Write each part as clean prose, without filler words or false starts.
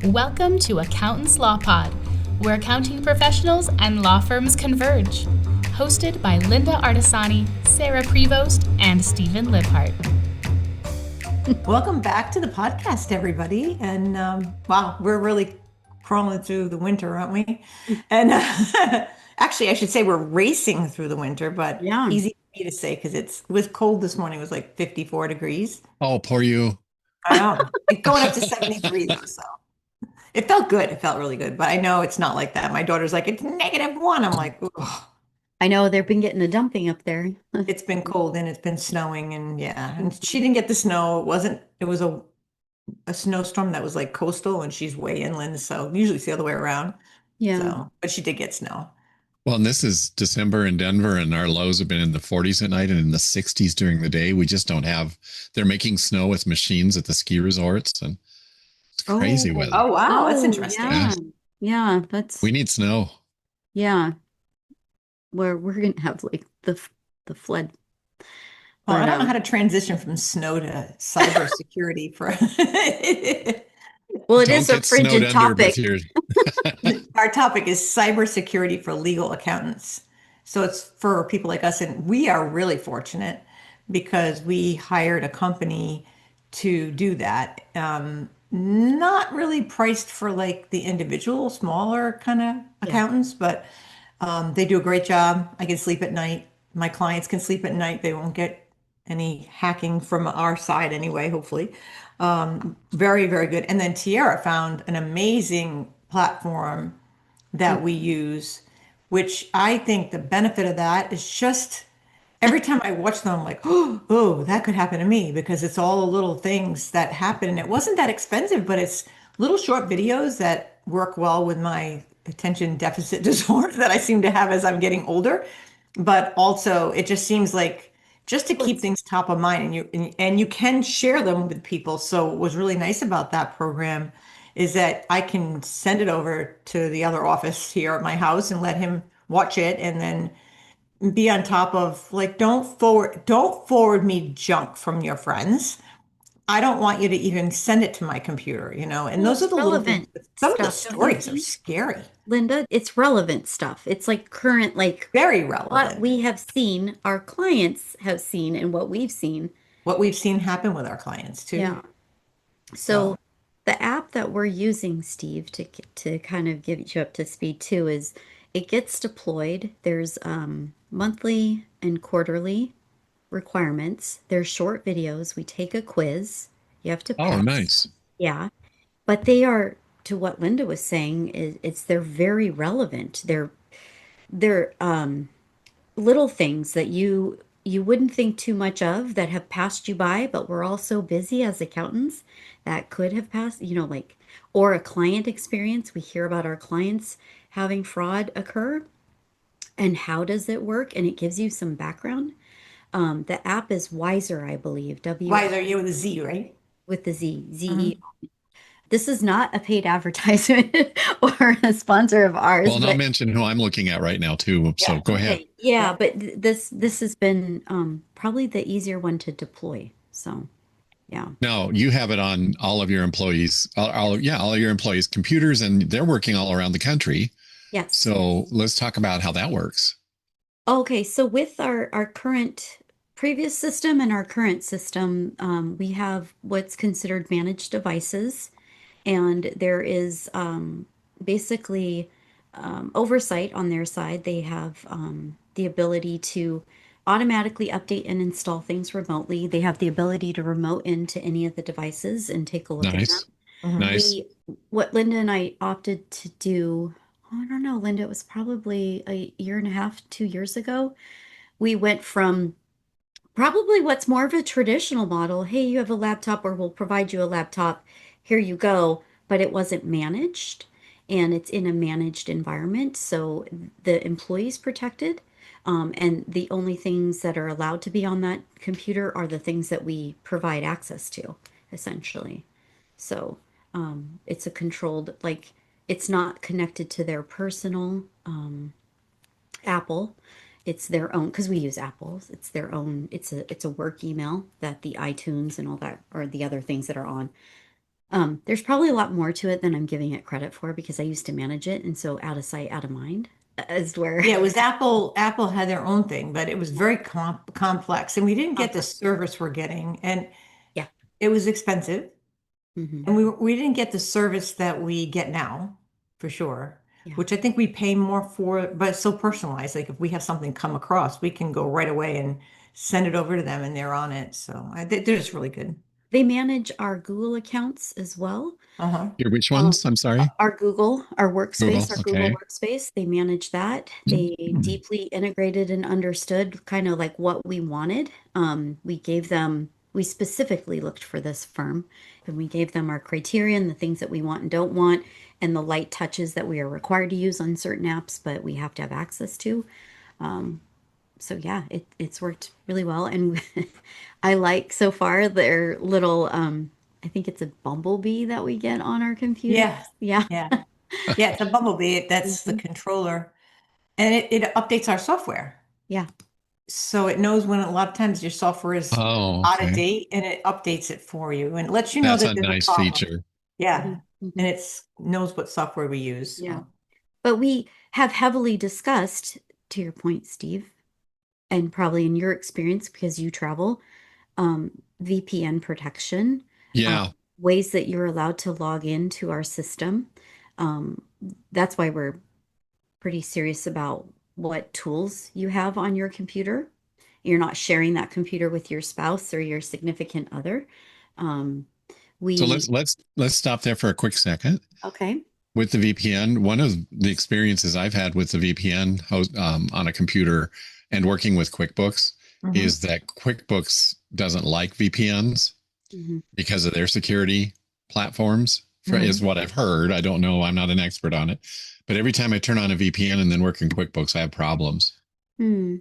Welcome to Accountants Law Pod, where accounting professionals and law firms converge. Hosted by Linda Artisani, Sarah Prevost, and Stephen Libhart. Welcome back to the podcast, everybody. And wow, we're really crawling through the winter, aren't we? And actually, I should say we're racing through the winter, but Yeah. easy for me to say because it was cold this morning. It was like 54 degrees. Oh, poor you. I know. It's going up to 73 though, so it felt good. It felt really good, but I know it's not like that. My daughter's like, it's -1. I'm like, ugh. I know they've been getting a dumping up there. It's been cold and it's been snowing and yeah. And she didn't get the snow. It was a snowstorm that was like coastal and she's way inland. So usually it's the other way around. Yeah. So, but she did get snow. Well, and this is December in Denver, and our lows have been in the 40s at night and in the 60s during the day. We just don't have, they're making snow with machines at the ski resorts, and it's crazy weather. Oh, wow. That's interesting. Yeah. Yeah, We need snow. yeah. We're gonna have like the flood. Well, I But, don't know how to transition from snow to cybersecurity for well, it Don't is a get snowed frigid under topic. with your, our topic is cybersecurity for legal accountants. So it's for people like us, and we are really fortunate because we hired a company to do that. Not really priced for like the individual, smaller kind of accountants, but they do a great job. I can sleep at night. My clients can sleep at night. They won't get any hacking from our side anyway, hopefully. Very, very good. And then Tiara found an amazing platform that we use, which I think the benefit of that is just every time I watch them, I'm like, oh, that could happen to me because it's all the little things that happen. And it wasn't that expensive, but it's little short videos that work well with my attention deficit disorder that I seem to have as I'm getting older. But also, it just seems like just to keep things top of mind, and you can share them with people. So what was really nice about that program is that I can send it over to the other office here at my house and let him watch it, and then be on top of like don't forward me junk from your friends. I don't want you to even send it to my computer, and Well, those are it's the little things. relevant Some of the stuff, don't you stories are think, scary, Linda? It's relevant stuff. It's like current, like very what relevant. we have seen, our clients have seen, and what we've seen. What we've seen happen with our clients too. Yeah. So, So the app that we're using, Steve, to kind of get you up to speed too, is it gets deployed. There's monthly and quarterly requirements. There's short videos. We take a quiz. You have to oh, pass. nice. Yeah. But they are, to what Linda was saying, they're very relevant. They're little things that you wouldn't think too much of that have passed you by, but we're all so busy as accountants that could have passed, like, or a client experience. We hear about our clients having fraud occur and how does it work? And it gives you some background. The app is Wiser, I believe, Wiser, you with a Z, right? with the Z, Mhm. Z-E. This is not a paid advertisement or a sponsor of ours, Well, and I'll but mention who I'm looking at right now too. So Yeah. go ahead. okay, yeah, Yeah. but this has been probably the easier one to deploy. So, yeah. Now you have it on all of your employees, all of your employees' computers, and they're working all around the country. Yes. So let's talk about how that works. Okay, so with our current previous system and our current system, we have what's considered managed devices, and there is basically oversight on their side. They have the ability to automatically update and install things remotely. They have the ability to remote into any of the devices and take a look at them. Nice, Mhm. nice. What Linda and I opted to do, I don't know, Linda, it was probably a year and a half, 2 years ago. We went from probably what's more of a traditional model. Hey, you have a laptop, or we'll provide you a laptop. Here you go. But it wasn't managed, and it's in a managed environment. So the employee's protected. And the only things that are allowed to be on that computer are the things that we provide access to, essentially. So it's a controlled, like, it's not connected to their personal Apple. It's their own, because we use Apples. It's their own. It's a work email that the iTunes and all that, or the other things that are on. There's probably a lot more to it than I'm giving it credit for because I used to manage it, and so out of sight, out of mind is where. Yeah, it was Apple. Apple had their own thing, but it was very complex, and we didn't get the service we're getting, and Yeah. it was expensive, Hmm. and we didn't get the service that we get now, for sure. Yeah. Which I think we pay more for, but it's so personalized. Like if we have something come across, we can go right away and send it over to them, and they're on it. So they're just really good. They manage our Google accounts as well. Uh-huh. Your which ones? I'm sorry. Our Google, our Google. workspace, our Google Okay. workspace, they manage that. They deeply integrated and understood kind of like what we wanted. We specifically looked for this firm and we gave them our criterion, the things that we want and don't want, and the light touches that we are required to use on certain apps, but we have to have access to. So yeah, it's worked really well. And I like so far their little, I think it's a bumblebee that we get on our computer. Yeah. Yeah. Yeah. Yeah, it's a Bumblebee. That's the controller. And it updates our software. Yeah. So it knows when a lot of times your software is Oh, out of okay. date and it updates it for you and lets you know That's that a there's a nice problem. feature. Yeah. Mhm. And it knows what software we use. Yeah. But we have heavily discussed, to your point, Steve, and probably in your experience because you travel, VPN protection, Yeah. ways that you're allowed to log into our system. That's why we're pretty serious about what tools you have on your computer. You're not sharing that computer with your spouse or your significant other. Um, So we, let's stop there for a quick second. okay. With the VPN, one of the experiences I've had with the VPN host, on a computer and working with QuickBooks Mhm. is that QuickBooks doesn't like VPNs Mhm. because of their security platforms, is what I've heard. I don't know. I'm not an expert on it. But every time I turn on a VPN and then work in QuickBooks, I have problems, Hmm.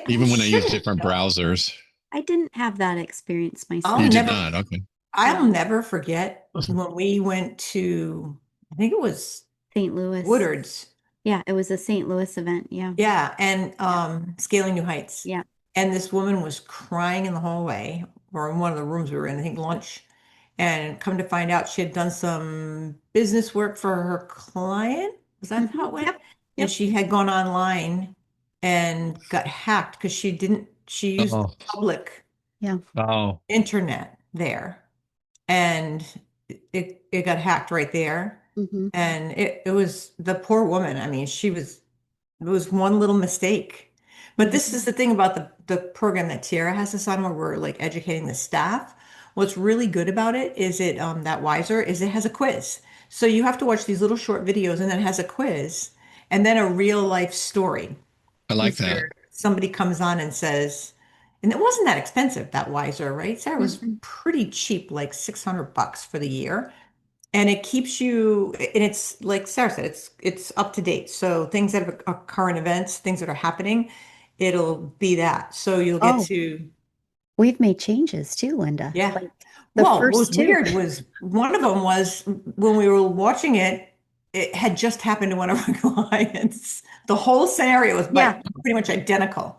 even when I use shouldn't, different though. browsers. I didn't have that experience myself. I'll You did never, not. Okay. I'll never forget when we went to, I think it was St. Louis. Woodard's. Yeah, it was a St. Louis event. Yeah. Yeah, and Scaling New Heights. Yeah. And this woman was crying in the hallway or in one of the rooms we were in, I think lunch. And come to find out she had done some business work for her client. Was that how it went? Yep. And she had gone online and got hacked because she used Oh. public Yeah. Oh. internet there. And it got hacked right there. Mhm. And it was the poor woman. I mean, it was one little mistake. But this is the thing about the program that Tiara has us on where we're like educating the staff. What's really good about it is that Wiser is it has a quiz. So you have to watch these little short videos and then it has a quiz and then a real life story. I like that. Where somebody comes on and says, and it wasn't that expensive, that Wiser, right? Sarah, was pretty cheap, like $600 for the year. And it keeps you, and it's like Sarah said, it's up to date. So things that are current events, things that are happening, it'll be that. So you'll get Oh. to, We've made changes too, Linda. yeah. Like the Well, what first was two. weird was one of them was when we were watching it, it had just happened to one of our clients. The whole scenario was pretty much identical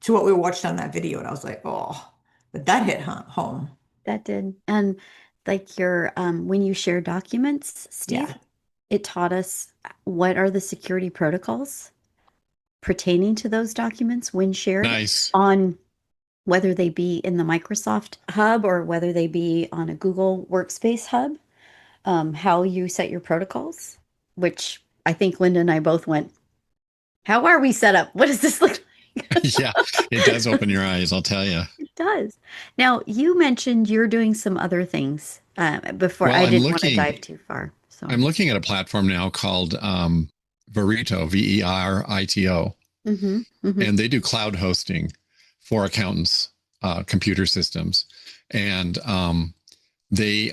to what we watched on that video. And I was like, oh, but that hit home. That did. And like your when you share documents, Steve, Yeah. it taught us what are the security protocols pertaining to those documents when shared Nice. on whether they be in the Microsoft hub or whether they be on a Google Workspace hub, how you set your protocols, which I think Linda and I both went, how are we set up? What does this look like? Yeah, it does open your eyes, I'll tell you. It does. Now, you mentioned you're doing some other things before. Well, I I'm didn't want to looking- dive too far. So I'm looking at a platform now called Verito, Verito, and they do cloud hosting for accountants, computer systems, and they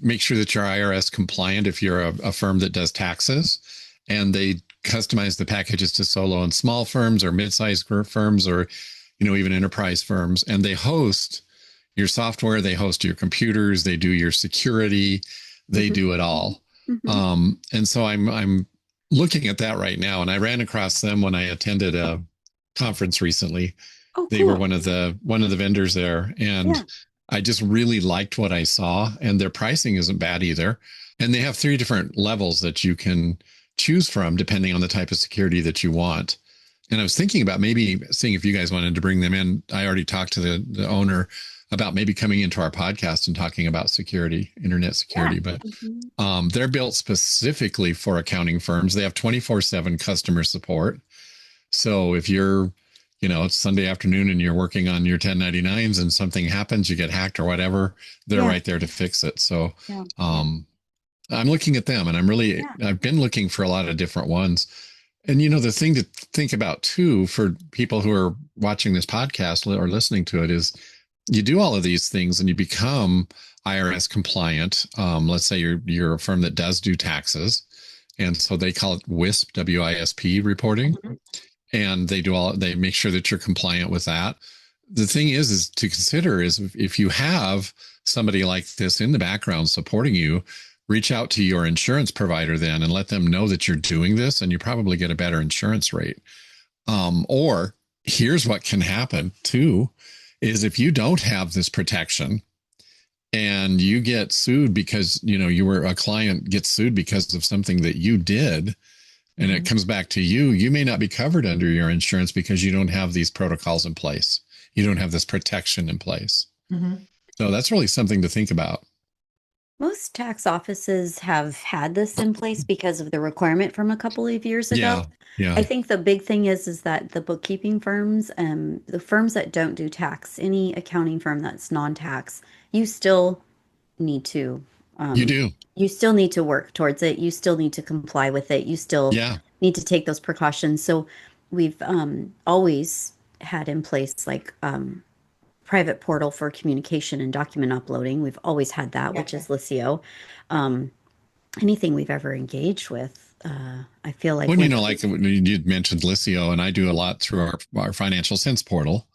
make sure that you're IRS compliant if you're a firm that does taxes, and they customize the packages to solo and small firms or mid-sized firms or even enterprise firms, and they host your software, they host your computers, they do your security, they do it all. And so I'm looking at that right now, and I ran across them when I attended a conference recently. Oh, They were one of the vendors there, and I just really liked what I saw, and their pricing isn't bad either. And they have 3 different levels that you can choose from depending on the type of security that you want. And I was thinking about maybe seeing if you guys wanted to bring them in. I already talked to the owner about maybe coming into our podcast and talking about security, internet security. But they're built specifically for accounting firms. They have 24/7 customer support. So if you're, it's Sunday afternoon and you're working on your 1099s and something happens, you get hacked or whatever, they're right there to fix it. So I'm looking at them, and I've been looking for a lot of different ones. And, the thing to think about too, for people who are watching this podcast or listening to it, is you do all of these things and you become IRS compliant. Let's say you're a firm that does do taxes. And so they call it WISP, WISP reporting. And they make sure that you're compliant with that. The thing is to consider is if you have somebody like this in the background supporting you, reach out to your insurance provider then and let them know that you're doing this, and you probably get a better insurance rate. Or here's what can happen too, is if you don't have this protection and you get sued because, you were a client gets sued because of something that you did, and it comes back to you, you may not be covered under your insurance because you don't have these protocols in place. You don't have this protection in place. So that's really something to think about. Most tax offices have had this in place because of the requirement from a couple of years ago. Yeah. I think the big thing is that the bookkeeping firms, the firms that don't do tax, any accounting firm that's non-tax, you still need to. You do. You still need to work towards it. You still need to comply with it. You still need to take those precautions. So we've always had in place like private portal for communication and document uploading. We've always had that, which is Lisio. Anything we've ever engaged with, I feel like when like you mentioned Lisio, and I do a lot through our Financial Sense portal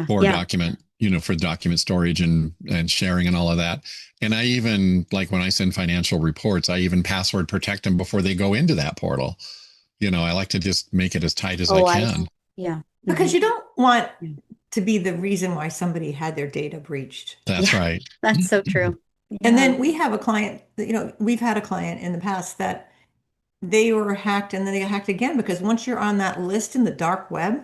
for document, for document storage and sharing and all of that. And I even, like when I send financial reports, I even password protect them before they go into that portal. I like to just make it as tight as I can. Because you don't want to be the reason why somebody had their data breached. That's right. That's so true. And then we have a client, we've had a client in the past that they were hacked and then they got hacked again, because once you're on that list in the dark web,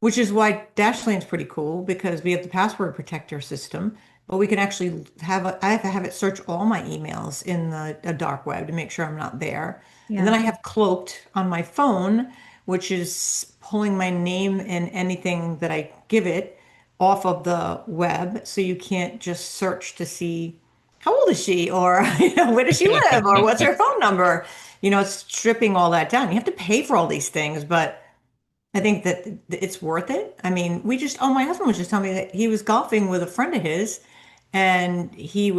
which is why Dashlane's pretty cool, because we have the password protector system, but we can actually I have to have it search all my emails in the dark web to make sure I'm not there. And then I have Cloaked on my phone, which is pulling my name and anything that I give it off of the web. So you can't just search to see how old is she, or where does she live, or what's her phone number. It's stripping all that down. You have to pay for all these things, but I think that it's worth it. I mean, my husband was just telling me that he was golfing with a friend of his, and he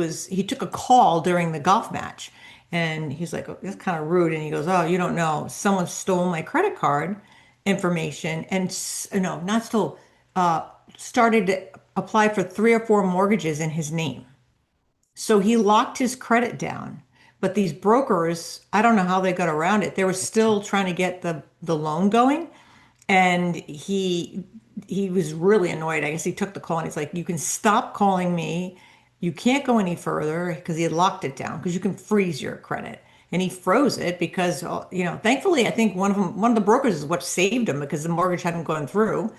took a call during the golf match, and he's like, oh, that's kind of rude. And he goes, oh, you don't know, someone stole my credit card information, and no, not stole, started to apply for 3 or 4 mortgages in his name. So he locked his credit down. But these brokers, I don't know how they got around it. They were still trying to get the loan going. And he was really annoyed. I guess he took the call and he's like, you can stop calling me. You can't go any further, because he had locked it down, because you can freeze your credit. And he froze it because, thankfully, I think one of the brokers is what saved him, because the mortgage hadn't gone through.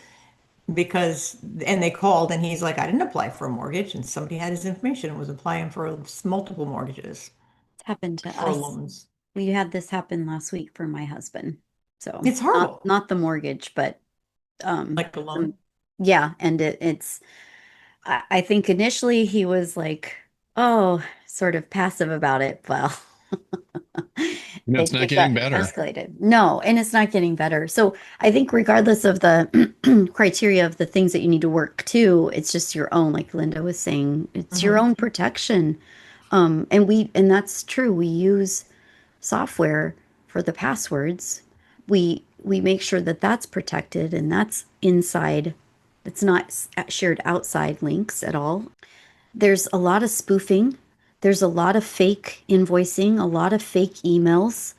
And they called and he's like, I didn't apply for a mortgage. And somebody had his information and was applying for multiple mortgages. It's happened to for us. Loans. We had this happen last week for my husband. So it's horrible. Not the mortgage, but like the loan. Yeah. And it's, I think initially he was like, oh, sort of passive about it. Well, it's not getting better. Escalated. No, and it's not getting better. So I think regardless of the criteria of the things that you need to work to, it's just your own, like Linda was saying, it's your own protection. And that's true. We use software for the passwords. We make sure that that's protected and that's inside. It's not shared outside links at all. There's a lot of spoofing. There's a lot of fake invoicing, a lot of fake emails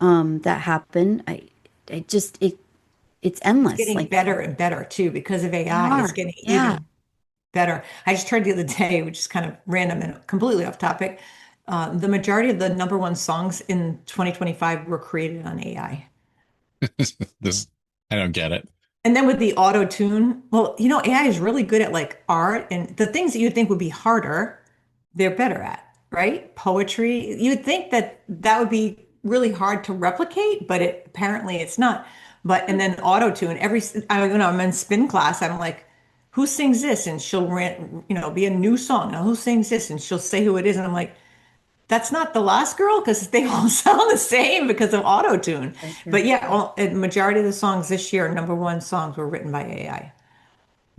that happen. It's endless. It's getting better and better too, because of AI. It's getting even better. I just heard the other day, which is kind of random and completely off topic. The majority of the number one songs in 2025 were created on AI. This, I don't get it. And then with the auto tune, well, AI is really good at like art and the things that you'd think would be harder, they're better at, right? Poetry. You'd think that that would be really hard to replicate, but apparently it's not. But and then auto tune. I'm in spin class. I'm like, who sings this? And she'll be a new song. Now, who sings this? And she'll say who it is, and I'm like, that's not the last girl because they all sound the same because of auto tune. But yeah, a majority of the songs this year, number one songs, were written by AI.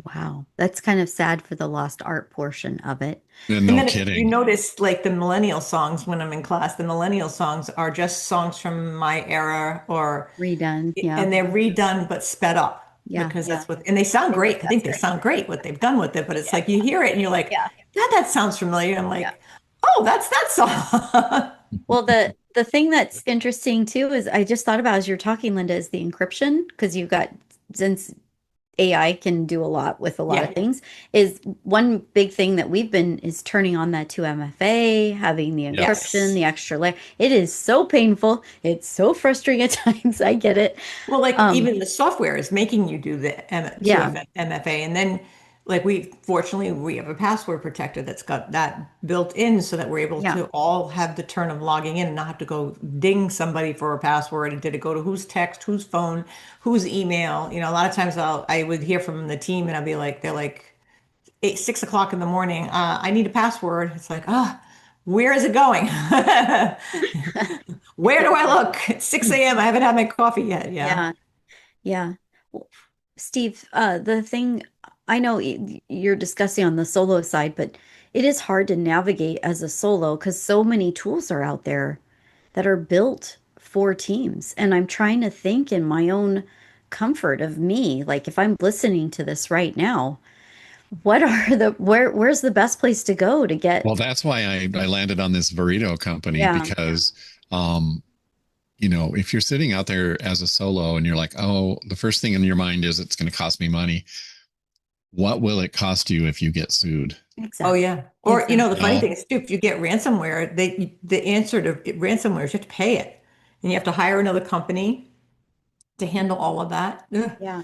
Wow. That's kind of sad for the lost art portion of it. No And then if you kidding. notice, like the millennial songs, when I'm in class, the millennial songs are just songs from my era, Redone. Yeah. and they're redone but sped up Yeah. because and they sound great. I think they sound great what they've done with it, but it's like you hear it and you're like, yeah, that sounds familiar. I'm like, oh, that's that song. Well, the thing that's interesting too is I just thought about as you're talking, Linda, is the encryption because you've got since AI can do a lot with a lot of things. Is one big thing that we've been is turning on that 2MFA, having the encryption, the extra layer. It is so painful. It's so frustrating at times. I get it. Well, like even the software is making you do the MFA, and then like fortunately we have a password protector that's got that built in so that we're able to all have the turn of logging in and not have to go ding somebody for a password. And did it go to whose text, whose phone, whose email? A lot of times I would hear from the team and I'd be like, they're like 6 o'clock in the morning. I need a password. It's like, where is it going? Where do I look? It's 6 a.m. I haven't had my coffee yet. Yeah. Well, Steve, the thing I know you're discussing on the solo side, but it is hard to navigate as a solo because so many tools are out there that are built for teams. And I'm trying to think in my own comfort of me, like if I'm listening to this right now, where's the best place to go to get? Well, that's why I landed on this burrito company because, if you're sitting out there as a solo and you're like, oh, the first thing in your mind is it's going to cost me money. What will it cost you if you get sued? Exactly. Oh yeah. Or, the funny thing is too, if you get ransomware, the answer to ransomware is you have to pay it and you have to hire another company to handle all of that. Ugh. Yeah.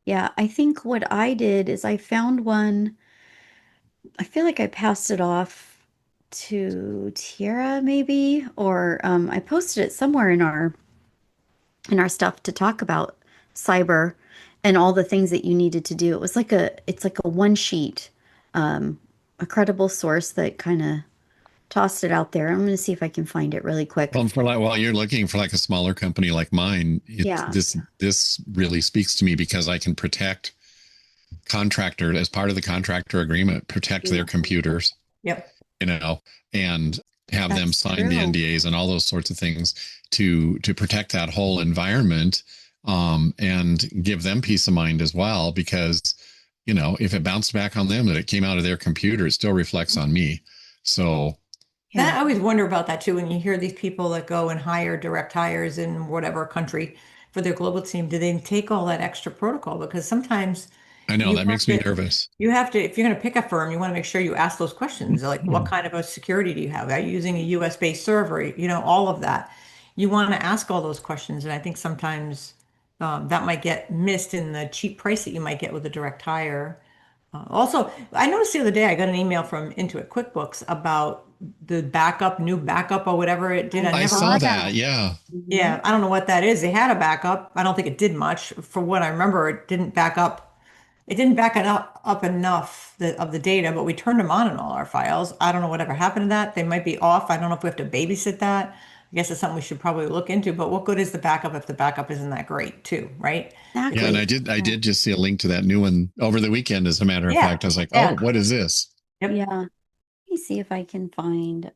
Yeah. I think what I did is I found one, I feel like I passed it off to Tiara maybe, or I posted it somewhere in our stuff to talk about cyber and all the things that you needed to do. It's like a one sheet, a credible source that kind of tossed it out there. I'm going to see if I can find it really quick. Well, while you're looking for like a smaller company like mine, this really speaks to me because I can protect contractor as part of the contractor agreement, protect their computers. Yep. And have them sign the NDAs and all those sorts of things to protect that whole environment, and give them peace of mind as well. Because, if it bounced back on them that it came out of their computer, it still reflects on me. So I always wonder about that too. When you hear these people that go and hire direct hires in whatever country for their global team, do they take all that extra protocol? Because sometimes I know that makes me nervous. You have to, if you're going to pick a firm, you want to make sure you ask those questions. Like, what kind of a security do you have? Are you using a US-based server? All of that. You want to ask all those questions. And I think sometimes that might get missed in the cheap price that you might get with a direct hire. Also, I noticed the other day I got an email from Intuit QuickBooks about the new backup or whatever it did. I saw that. Yeah. Yeah. I don't know what that is. They had a backup. I don't think it did much. For what I remember, it didn't back up. It didn't back it up enough of the data, but we turned them on in all our files. I don't know whatever happened to that. They might be off. I don't know if we have to babysit that. I guess it's something we should probably look into, but what good is the backup if the backup isn't that great too, right? Exactly. Yeah, and I did just see a link to that new one over the weekend, as a matter of fact. I was like, oh, what is this? Yep. Yeah. Let me see if I can find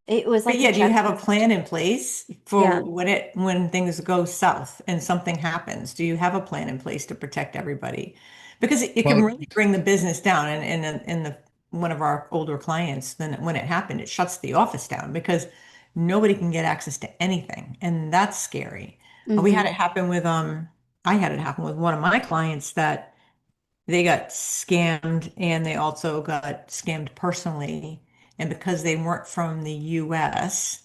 it was like do you have a plan in place for when things go south and something happens? Do you have a plan in place to protect everybody? Because it can really bring the business down. And in one of our older clients, then when it happened, it shuts the office down because nobody can get access to anything, and that's scary. We had it happen with I had it happen with one of my clients that they got scammed and they also got scammed personally. And because they weren't from the US,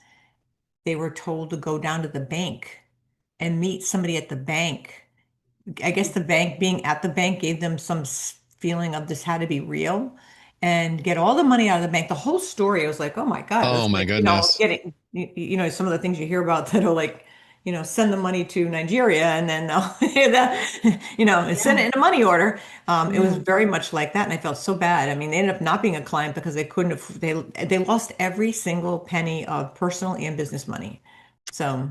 they were told to go down to the bank and meet somebody at the bank. I guess the bank being at the bank gave them some feeling of this had to be real and get all the money out of the bank. The whole story, I was like, oh my God, Oh it's my like, goodness. getting, some of the things you hear about that are like, send the money to Nigeria and then and send Yeah. it in a money order. It was Yeah. very much like that. And I felt so bad. I mean, they ended up not being a client because they couldn't have, they lost every single penny of personal and business money. So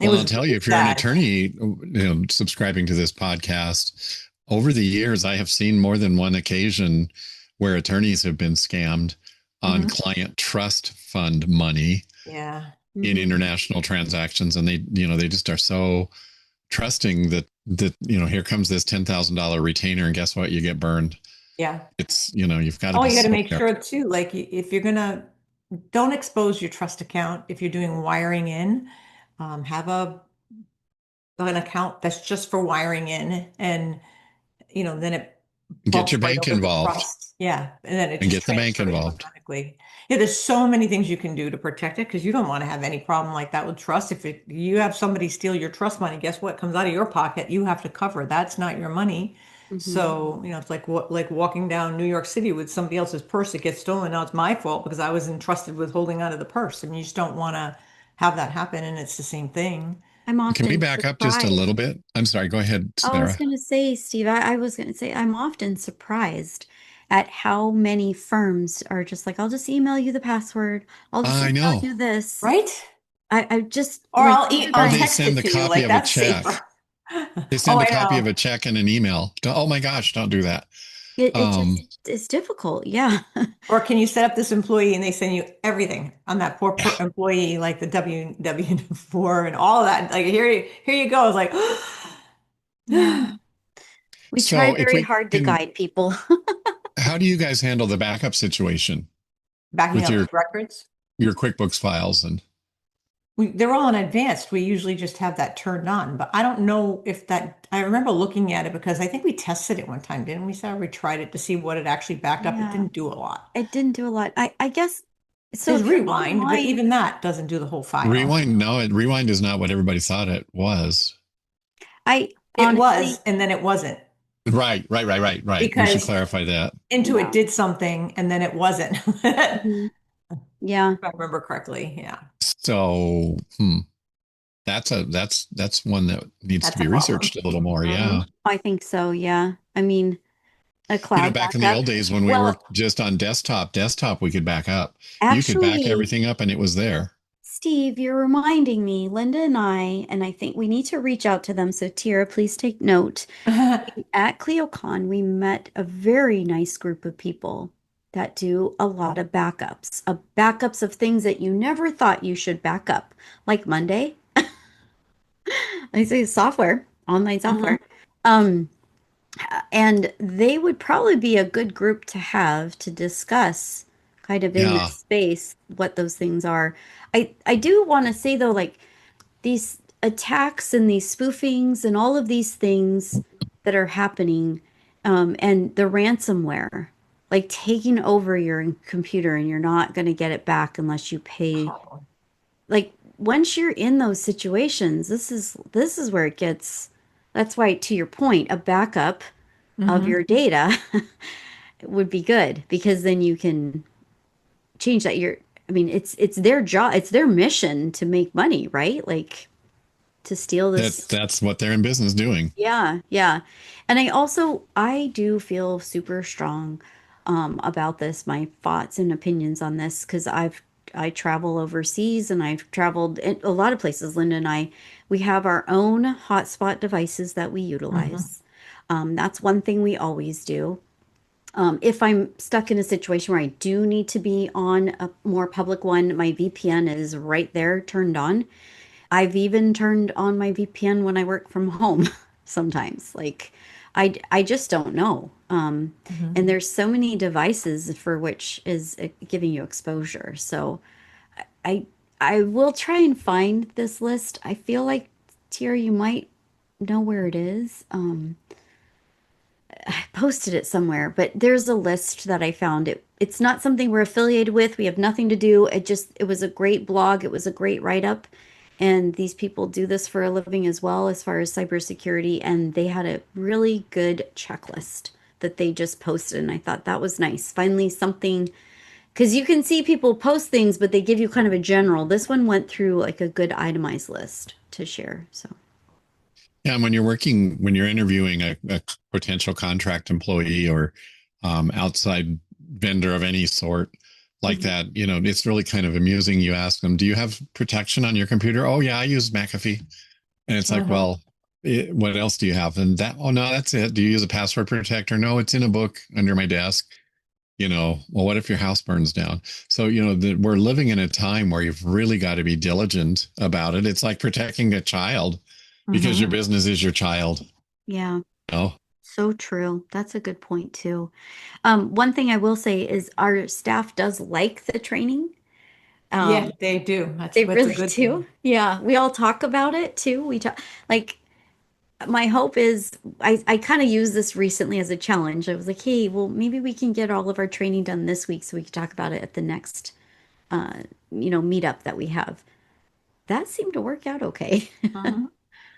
it Well, I'll was tell you, really if you're an sad. attorney, subscribing to this podcast, over the years, I have seen more than one occasion where attorneys have been scammed on Mhm. client trust fund money Yeah. in Mhm. international transactions. And they just are so trusting that here comes this $10,000 retainer. And guess what? You get burned. Yeah. You've got to Oh, be you got to so make sure careful. too, like if you're gonna, don't expose your trust account if you're doing wiring in. Have an account that's just for wiring in, and then it Get bumps your right bank over the involved trust. Yeah, and then it and just get the bank transfers involved. automatically. Yeah, there's so many things you can do to protect it because you don't want to have any problem like that with trust. If you have somebody steal your trust money, guess what comes out of your pocket? You have to cover. That's not your money. Mhm. So, it's like walking down New York City with somebody else's purse that gets stolen. Now it's my fault because I was entrusted with holding onto the purse, and you just don't want to have that happen. And it's the same thing. I'm Can we often back up just a little surprised. bit? I'm sorry. Go ahead, Oh, I was Sarah. going to say, Steve, I was going to say, I'm often surprised at how many firms are just like, I'll just email you the password. I'll just I email know. you this. Right? I just Or like Or I'll they paradigm. text send it the to you. copy Like of a that's check. safer. They Oh, send a I copy of know. a check and an email. Oh my gosh, don't do that. It just, Um, it's difficult. Yeah. Or can you set up this employee and they send you everything on that poor employee, like the W-4 and all of that. Like here you go. It's like Yeah. We try so if very we hard to can, guide people. how do you guys handle the backup situation backing with up your records. your QuickBooks files? And They're all in advanced. We usually just have that turned on, but I don't know if that, I remember looking at it because I think we tested it one time, didn't we, Sarah? We tried it to see what it actually backed up. It Yeah. didn't do a lot. It didn't do a lot. I guess so There's if you're rewind, but online, even that doesn't do the whole file. rewind, no, rewind is not what everybody thought it was. I It was, honestly, and then it wasn't Right. We should because clarify that. Intuit yeah. did something and then it wasn't. If Mhm. Yeah. I remember correctly. Yeah, So, that's one that needs to that's a be problem. researched a little more. Mhm. Yeah. I think so. Yeah. I mean, a cloud Back in the backup. old days when we Well, worked just on desktop, we could back up. You could back actually, everything up and it was there. Steve, you're reminding me, Linda and I think we need to reach out to them. So, Tira, please take note. At CleoCon, we met a very nice group of people that do a lot of backups of things that you never thought you should back up, like Monday. I say software, online Mhm. software. Um, and they would probably be a good group to have to discuss kind of in Yeah. this space what those things are. I do want to say though, like these attacks and these spoofings and all of these things that are happening, and the ransomware, like taking over your computer and you're not going to get it back unless you pay. Horrible. Like once you're in those situations, this is where it gets. That's why, to your point, a backup of Mhm. your data would be good because then you can change that. I mean, it's their job, it's their mission to make money, right? Like to steal this. That's what they're in business doing. Yeah, yeah. And I do feel super strong about this, my thoughts and opinions on this, because I travel overseas and I've traveled in a lot of places. Linda and we have our own hotspot devices that we Mhm. utilize. That's one thing we always do. If I'm stuck in a situation where I do need to be on a more public one, my VPN is right there turned on. I've even turned on my VPN when I work from home sometimes. Like I just don't know. And Mhm. there's so many devices for which is giving you exposure. So I I will try and find this list. I feel like Tira, you might know where it is. I posted it somewhere, but there's a list that I found. It's not something we're affiliated with. We have nothing to do. It was a great blog. It was a great write-up. And these people do this for a living as well, as far as cybersecurity. And they had a really good checklist that they just posted. And I thought that was nice. Finally, something, because you can see people post things, but they give you kind of a general. This one went through like a good itemized list to share. So. Yeah, and when you're interviewing a potential contract employee or outside vendor of any sort like that, it's really kind of amusing. You ask them, do you have protection on your computer? Oh, yeah, I use McAfee. And it's like, well, what else do you have? And oh, no, that's it. Do you use a password protector? No, it's in a book under my desk. Well, what if your house burns down? So, we're living in a time where you've really got to be diligent about it. It's like protecting a child. Because your business is your child. Yeah. Oh, so true. That's a good point too. One thing I will say is our staff does like the training. Yeah, they do. They That's really a good do. thing. Yeah, we all talk about it too. We talk like my hope is I kind of used this recently as a challenge. I was like, hey, well, maybe we can get all of our training done this week so we can talk about it at the next meetup that we have. That seemed to work out okay.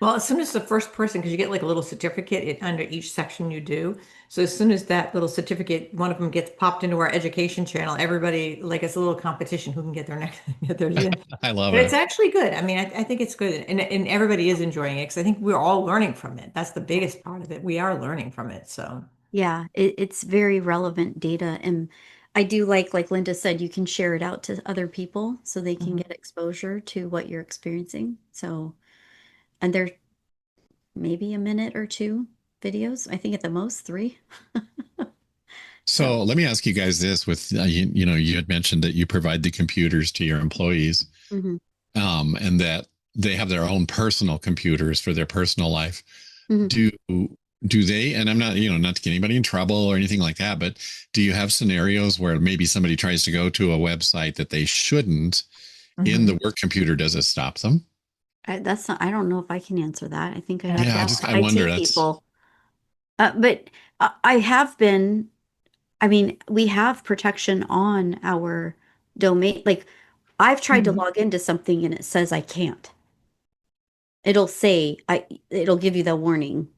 Well, as soon as the first person, because you get like a little certificate under each section you do. So as soon as that little certificate, one of them gets popped into our education channel, everybody, like it's a little competition who can get their next, get theirs in. I love But it. it's actually good. I mean, I think it's good. And everybody is enjoying it because I think we're all learning from it. That's the biggest part of it. We are learning from it. So Yeah, it's very relevant data. And I do like Linda said, you can share it out to other people so they can get exposure to what you're experiencing. So, and they're maybe a minute or two videos. I think at the most three. So let me ask you guys this: with you had mentioned that you provide the computers to your employees, hmm and that they have their own personal computers for their personal life. hmm Do they? And I'm not not to get anybody in trouble or anything like that, but do you have scenarios where maybe somebody tries to go to a website that they shouldn't in the work computer? Does it stop them? That's not, I don't know if I can answer that. I think I'd have to Yeah, ask the I wonder. IT people. But I have been, I mean, we have protection on our domain. Like I've tried to log into something and it says I can't. It'll give you the warning.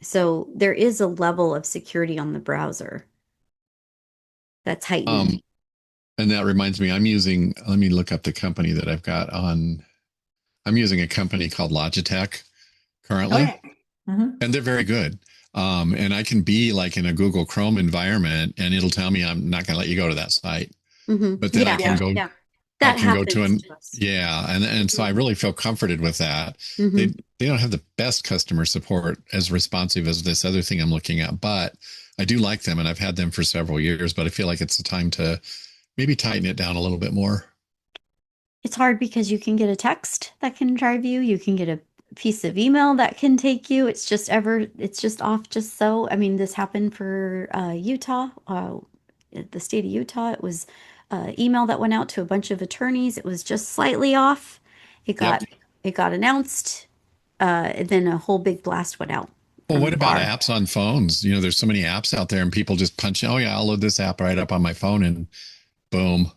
So there is a level of security on the browser that's heightened. And that reminds me, let me look up the company that I've got on. I'm using a company called Logitech Oh currently, yeah. and they're very good. And I can be like in a Google Chrome environment and it'll tell me I'm not going to let you go to that site. But then I can go, Yeah. I That can go to happens to us. yeah. And so I really feel comforted with that. Mhm. They don't have the best customer support as responsive as this other thing I'm looking at, but I do like them and I've had them for several years, but I feel like it's the time to maybe tighten it down a little bit more. It's hard because you can get a text that can drive you. You can get a piece of email that can take you. It's just off just so. I mean, this happened for Utah, the state of Utah. It was email that went out to a bunch of attorneys. It was just slightly off. It Yep. got it got announced, and then a whole big blast went out Well, from what the about bar. apps on phones? There's so many apps out there and people just punch, oh yeah, I'll load this app right up on my phone and boom.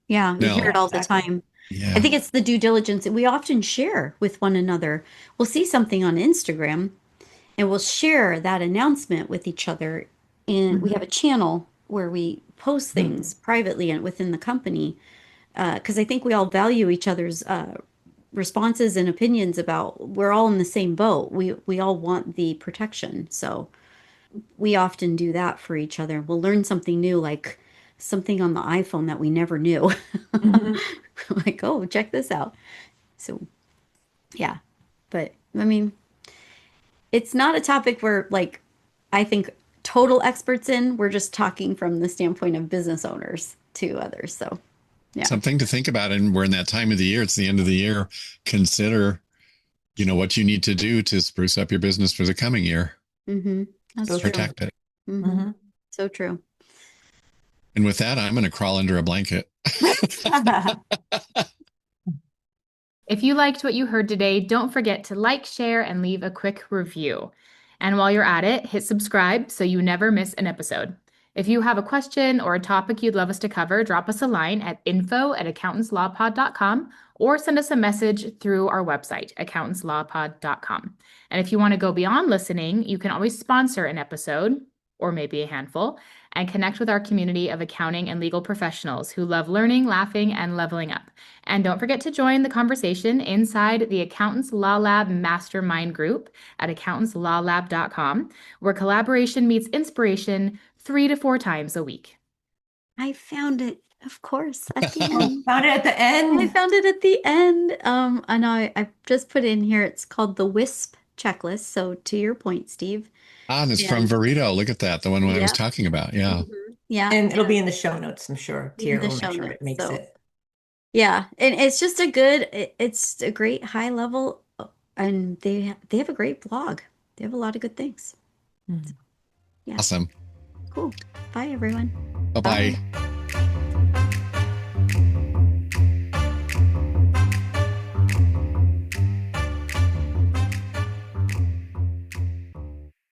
Yeah, we hear No. it Yeah, all the exactly. time. I Yeah. think it's the due diligence that we often share with one another. We'll see something on Instagram and we'll share that announcement with each other. And we have a channel where we post things privately and within the company because I think we all value each other's responses and opinions about we're all in the same boat. We all want the protection. So we often do that for each other. We'll learn something new, like something on the iPhone that we never knew. Like, oh, check this out. So, yeah. But I mean, it's not a topic where, like, I think total experts in. We're just talking from the standpoint of business owners to others. So, yeah. Something to think about. And we're in that time of the year. It's the end of the year. Consider, what you need to do to spruce up your business for the coming year. That's So true. true. Protect it. So true. And with that, I'm going to crawl under a blanket. If you liked what you heard today, don't forget to like, share, and leave a quick review. And while you're at it, hit subscribe so you never miss an episode. If you have a question or a topic you'd love us to cover, drop us a line at info@accountantslawpod.com or send us a message through our website, accountantslawpod.com. And if you want to go beyond listening, you can always sponsor an episode, or maybe a handful, and connect with our community of accounting and legal professionals who love learning, laughing, and leveling up. And don't forget to join the conversation inside the Accountants Law Lab Mastermind group at accountantslawlab.com, where collaboration meets inspiration 3 to 4 times a week. I found it, of course, at the end. Found it at the end. I found it at the end. And I just put in here, it's called the WISP checklist. So to your point, Steve. And it's from Verito. Look at that. The one I was talking about. Yeah. Mm-hmm. Yeah. And it'll be in the show notes, I'm sure. Tier will make sure it makes it. Yeah. And it's just it's a great high level, and they have a great blog. They have a lot of good things. Mm-hmm. Yeah. Awesome. Cool. Bye, everyone. Bye-bye.